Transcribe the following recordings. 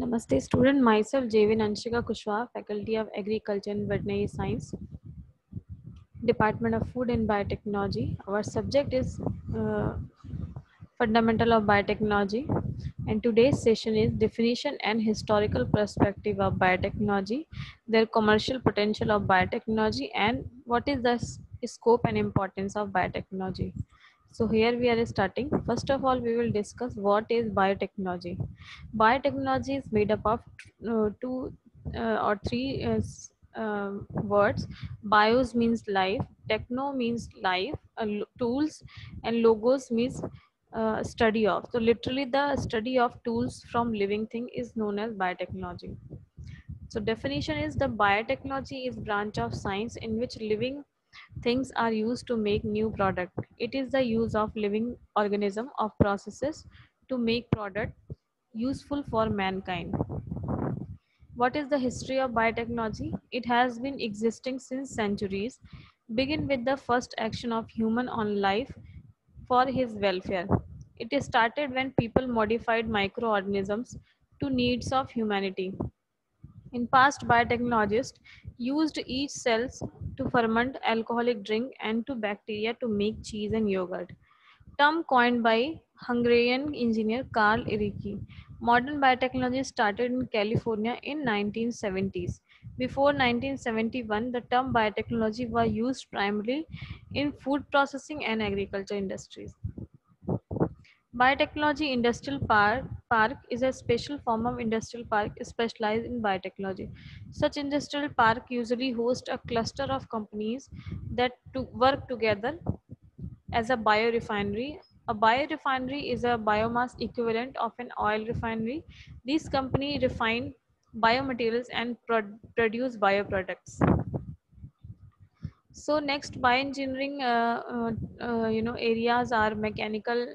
Namaste student, myself Jevin Anshika Kushwaha, Faculty of Agriculture and Veterinary Science, Department of Food and Biotechnology. Our subject is Fundamental of Biotechnology, and today's session is Definition and Historical Perspective of Biotechnology, their commercial potential of biotechnology, and what is the scope and importance of biotechnology. So here we are starting. First of all, we will discuss what is biotechnology. Biotechnology is made up of two or three words. Bios means life, techno means life, tools, and logos means study of. So literally the study of tools from living thing is known as biotechnology. So definition is the biotechnology is branch of science in which living things are used to make new product. It is the use of living organism of processes to make product useful for mankind. What is the history of biotechnology? It has been existing since centuries. Begin with the first action of human on life for his welfare. It started when people modified microorganisms to needs of humanity. In past, biotechnologists used each cells to ferment alcoholic drink and to bacteria to make cheese and yogurt. Term coined by Hungarian engineer Carl Iricky. Modern biotechnology started in California in 1970s. Before 1971, the term biotechnology was used primarily in food processing and agriculture industries. Biotechnology Park is a special form of industrial park specialized in biotechnology. Such industrial park usually host a cluster of companies that work together as a biorefinery. A biorefinery is a biomass equivalent of an oil refinery. These companies refine biomaterials and produce bioproducts. So next bioengineering areas are mechanical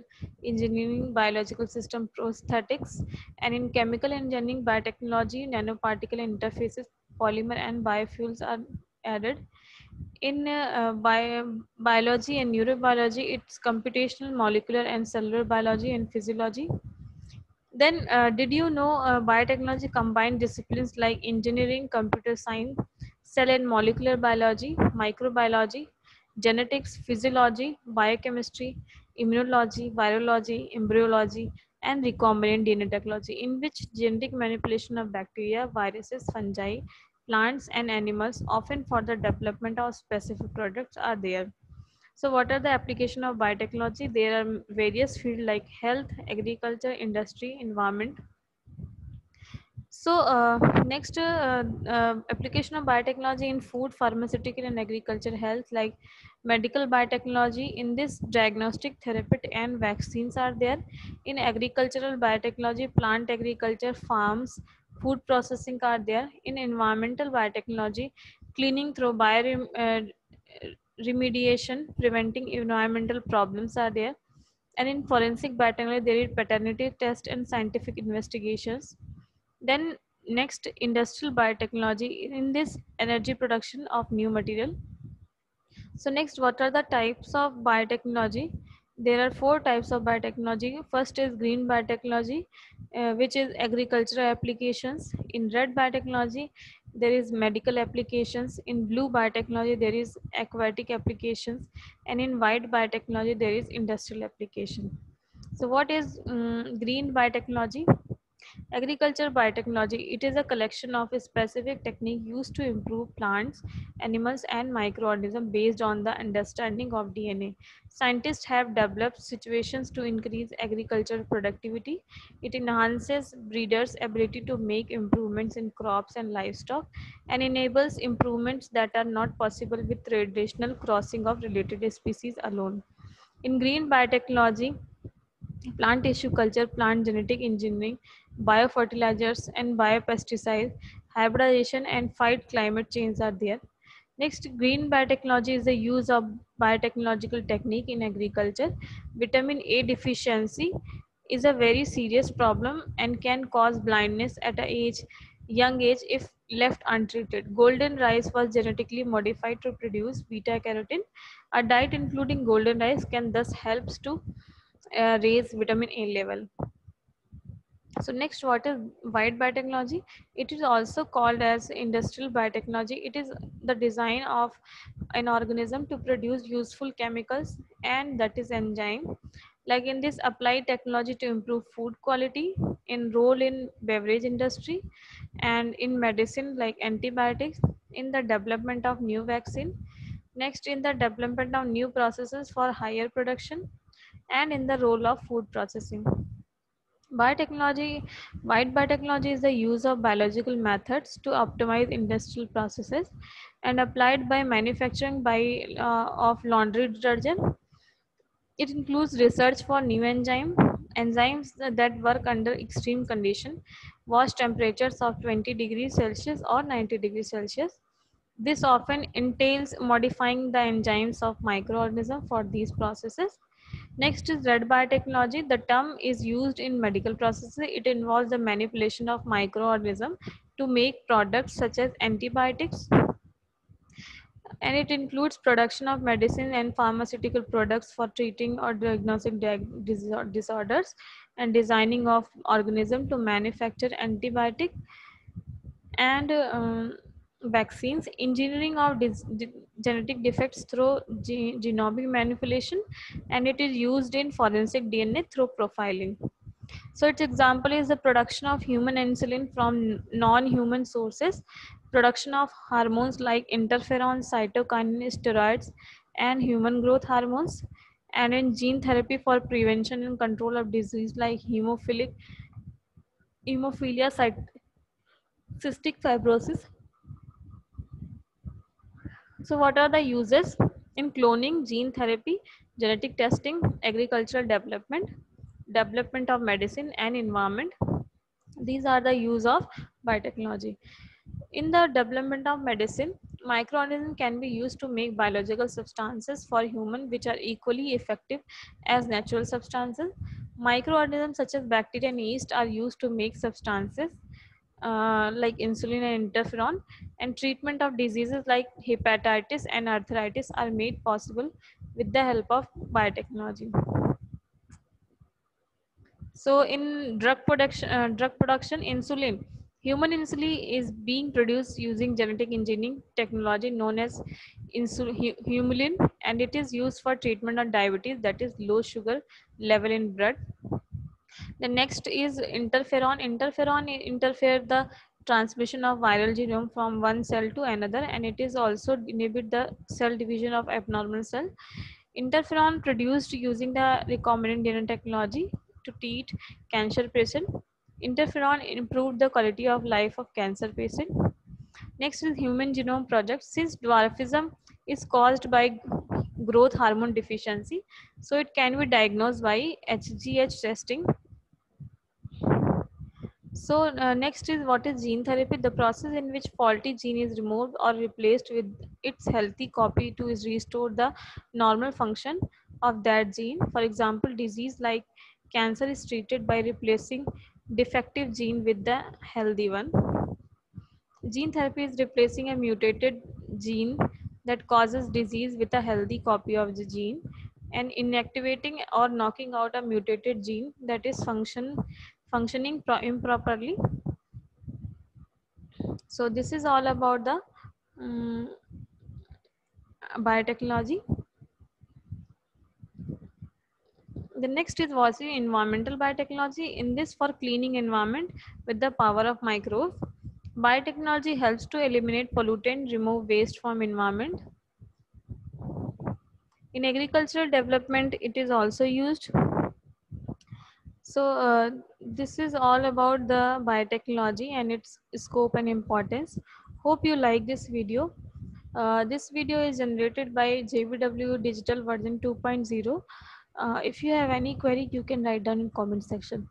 engineering, biological system prosthetics, and in chemical engineering, biotechnology, nanoparticle interfaces, polymer and biofuels are added. In biology and neurobiology, it's computational, molecular and cellular biology and physiology. Then, did you know biotechnology combined disciplines like engineering, computer science, cell and molecular biology, microbiology, genetics, physiology, biochemistry, immunology, virology, embryology, and recombinant DNA technology, in which genetic manipulation of bacteria, viruses, fungi, plants, and animals, often for the development of specific products, are there. So what are the application of biotechnology? There are various fields like health, agriculture, industry, environment. So next application of biotechnology in food, pharmaceutical and agriculture health, like medical biotechnology. In this, diagnostic, therapeutic and vaccines are there. In agricultural biotechnology, plant agriculture, farms, food processing are there. In environmental biotechnology, cleaning through remediation, preventing environmental problems are there. And in forensic biotechnology, there is paternity test and scientific investigations. Then next, industrial biotechnology. In this, energy production of new material. So next, what are the types of biotechnology? There are four types of biotechnology. First is green biotechnology, which is agricultural applications. In red biotechnology, there is medical applications. In blue biotechnology, there is aquatic applications. And in white biotechnology, there is industrial application. So what is green biotechnology? Agriculture biotechnology, it is a collection of a specific technique used to improve plants, animals and microorganisms based on the understanding of DNA. Scientists have developed situations to increase agricultural productivity. It enhances breeders' ability to make improvements in crops and livestock and enables improvements that are not possible with traditional crossing of related species alone. In green biotechnology, plant tissue culture, plant genetic engineering, biofertilizers and biopesticides, hybridization and fight climate change are there. Next, green biotechnology is the use of biotechnological technique in agriculture. Vitamin A deficiency is a very serious problem and can cause blindness at a young age if left untreated. Golden rice was genetically modified to produce beta carotene. A diet including golden rice can thus helps to raise vitamin A level. So next, what is white biotechnology? It is also called as industrial biotechnology. It is the design of an organism to produce useful chemicals, and that is enzyme. Like in this, applied technology to improve food quality, in role in beverage industry, and in medicine like antibiotics, in the development of new vaccine. Next, in the development of new processes for higher production, and in the role of food processing. Biotechnology, white biotechnology is the use of biological methods to optimize industrial processes and applied by manufacturing of laundry detergent. It includes research for new enzymes that work under extreme condition, wash temperatures of 20 degrees Celsius or 90 degrees Celsius. This often entails modifying the enzymes of microorganisms for these processes. Next is red biotechnology. The term is used in medical processes. It involves the manipulation of microorganisms to make products such as antibiotics, and it includes production of medicine and pharmaceutical products for treating or diagnosing disorders, and designing of organism to manufacture antibiotic and vaccines, engineering of genetic defects through genomic manipulation, and it is used in forensic DNA through profiling. So its example is the production of human insulin from non-human sources, production of hormones like interferon, cytokinin, steroids, and human growth hormones, and in gene therapy for prevention and control of disease like hemophilia, cystic fibrosis. So what are the uses in cloning, gene therapy, genetic testing, agricultural development, development of medicine and environment? These are the use of biotechnology. In the development of medicine, microorganisms can be used to make biological substances for human which are equally effective as natural substances. Microorganisms such as bacteria and yeast are used to make substances like insulin and interferon, and treatment of diseases like hepatitis and arthritis are made possible with the help of biotechnology. So in drug production, insulin, human insulin is being produced using genetic engineering technology known as humulin, and it is used for treatment of diabetes, that is low sugar level in blood. The next is interferon. Interferon interfere the transmission of viral genome from one cell to another, and it is also inhibit the cell division of abnormal cell. Interferon produced using the recombinant DNA technology to treat cancer patient. Interferon improved the quality of life of cancer patient. Next is Human Genome Project. Since dwarfism is caused by growth hormone deficiency, so it can be diagnosed by HGH testing. So next is what is gene therapy, the process in which faulty gene is removed or replaced with its healthy copy to restore the normal function of that gene. For example, disease like cancer is treated by replacing defective gene with the healthy one. Gene therapy is replacing a mutated gene that causes disease with a healthy copy of the gene, and inactivating or knocking out a mutated gene that is functioning improperly. So this is all about the um, biotechnology. The next is was environmental biotechnology. In this, for cleaning environment with the power of microbes, biotechnology helps to eliminate pollutant, remove waste from environment. In agricultural development, it is also used. So this is all about the biotechnology and its scope and importance. Hope you like this video. This video is generated by JVW Digital version 2.0. If you have any query, you can write down in comment section.